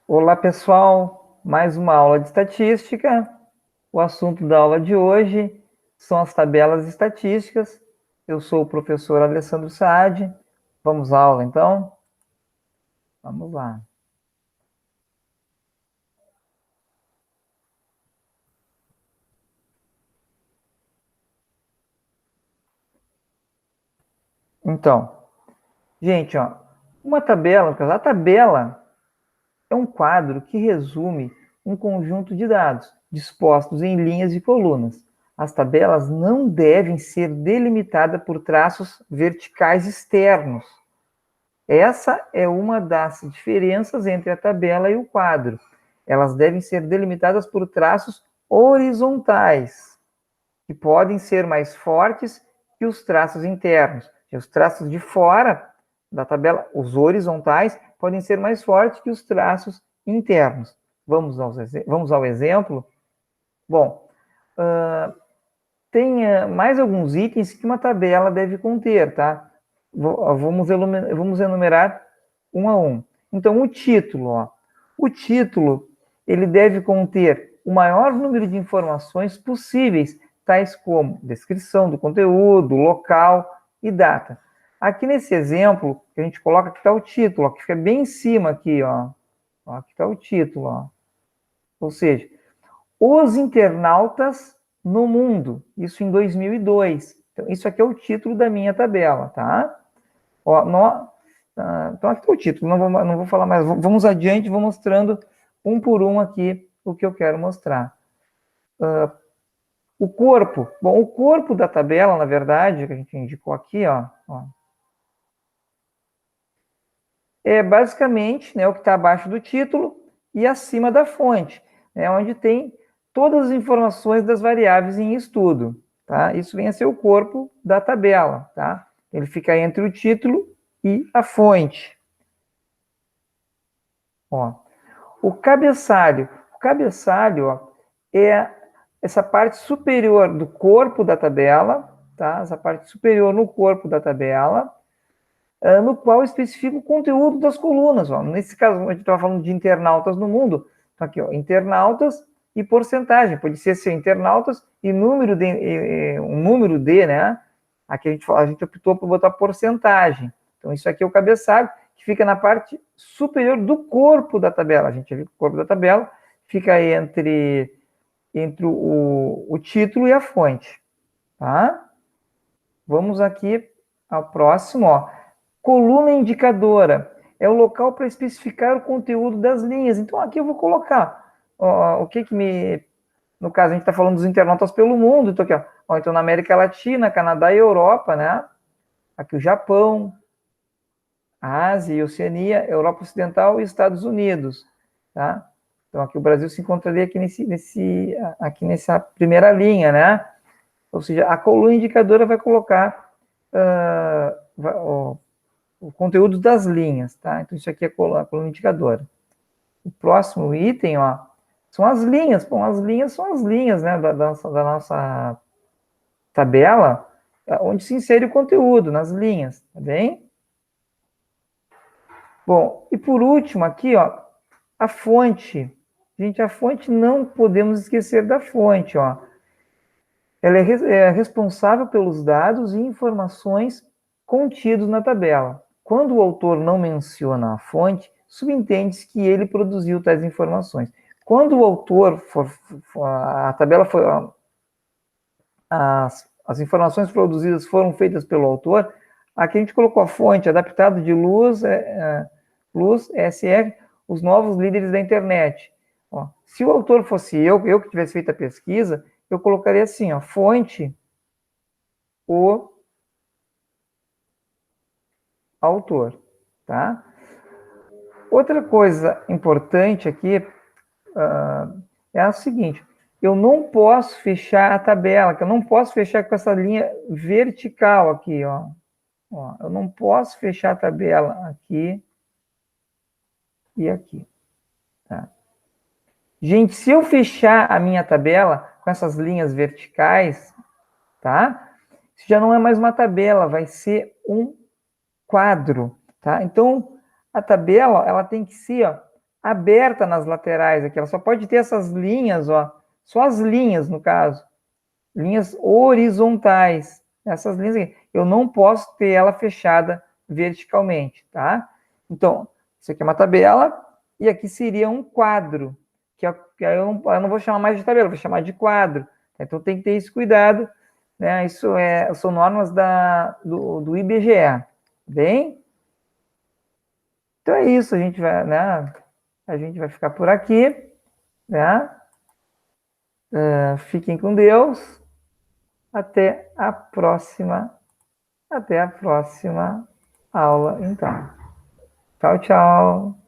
Olá, pessoal. Mais uma aula de estatística. O assunto da aula de hoje são as tabelas estatísticas. Eu sou o professor Alessandro Saad. Vamos à aula, então? Vamos lá. Então, gente, ó, uma tabela, a tabela é um quadro que resume um conjunto de dados dispostos em linhas e colunas. As tabelas não devem ser delimitadas por traços verticais externos. Essa é uma das diferenças entre a tabela e o quadro. Elas devem ser delimitadas por traços horizontais, que podem ser mais fortes que os traços internos. Os traços de fora da tabela, os horizontais, podem ser mais fortes que os traços internos. Vamos ao exemplo? Bom, tem mais alguns itens que uma tabela deve conter, tá? Vamos enumerar um a um. Então, o título, ó. O título, ele deve conter o maior número de informações possíveis, tais como descrição do conteúdo, local e data. Aqui nesse exemplo, que a gente coloca, aqui está o título, ó, que fica bem em cima aqui, ó. Aqui está o título, ó. Ou seja, os internautas no mundo, isso em 2002. Então, isso aqui é o título da minha tabela, tá? Ó, então, aqui está o título, não vou falar mais. Vamos adiante, vou mostrando um por um aqui o que eu quero mostrar. O corpo. Bom, o corpo da tabela, na verdade, que a gente indicou aqui, ó é basicamente, né, o que está abaixo do título e acima da fonte, né, onde tem todas as informações das variáveis em estudo. Tá? Isso vem a ser o corpo da tabela. Tá? Ele fica entre o título e a fonte. Ó. O cabeçalho. O cabeçalho, ó, é essa parte superior do corpo da tabela, tá? Essa parte superior no corpo da tabela, no qual especifica o conteúdo das colunas. Ó. Nesse caso, a gente estava falando de internautas no mundo. Então, aqui, ó, internautas e porcentagem. Pode ser assim, internautas e um número de, né? Aqui a gente optou por botar porcentagem. Então, isso aqui é o cabeçalho, que fica na parte superior do corpo da tabela. A gente viu que o corpo da tabela fica entre o título e a fonte. Tá? Vamos aqui ao próximo, ó. Coluna indicadora é o local para especificar o conteúdo das linhas. Então, aqui eu vou colocar ó, o que me... No caso, a gente está falando dos internautas pelo mundo. Então, aqui, ó, então, na América Latina, Canadá e Europa, né? Aqui o Japão, a Ásia e Oceania, Europa Ocidental e Estados Unidos, tá? Então, aqui o Brasil se encontraria aqui, aqui nessa primeira linha, né? Ou seja, a coluna indicadora vai colocar o conteúdo das linhas, tá? Então, isso aqui é a coluna indicadora. O próximo item, ó, são as linhas. Bom, as linhas são as linhas, né, da nossa tabela, onde se insere o conteúdo, nas linhas, tá bem? Bom, e por último aqui, ó, a fonte. Gente, a fonte, não podemos esquecer da fonte, ó. Ela é responsável pelos dados e informações contidos na tabela. Quando o autor não menciona a fonte, subentende-se que ele produziu tais informações. Quando o autor a tabela foi, as informações produzidas foram feitas pelo autor, aqui a gente colocou a fonte, adaptado de Luz, SR, os novos líderes da internet. Ó, se o autor fosse eu que tivesse feito a pesquisa, eu colocaria assim, ó, fonte, o autor, tá? Outra coisa importante aqui é a seguinte, eu não posso fechar a tabela, que eu não posso fechar com essa linha vertical aqui, ó. Eu não posso fechar a tabela aqui e aqui, tá? Gente, se eu fechar a minha tabela com essas linhas verticais, tá? Isso já não é mais uma tabela, vai ser um quadro, tá? Então, a tabela, ela tem que ser, ó, aberta nas laterais aqui, ela só pode ter essas linhas, ó, só as linhas, no caso, linhas horizontais, essas linhas aqui. Eu não posso ter ela fechada verticalmente, tá? Então, isso aqui é uma tabela, e aqui seria um quadro, que aí eu não vou chamar mais de tabela, vou chamar de quadro. Então, tem que ter esse cuidado, né? Isso são normas do IBGE, bem? Então é isso, a gente vai, né? A gente vai ficar por aqui, né? Fiquem com Deus. Até a próxima. Até a próxima aula, então. Tchau, tchau.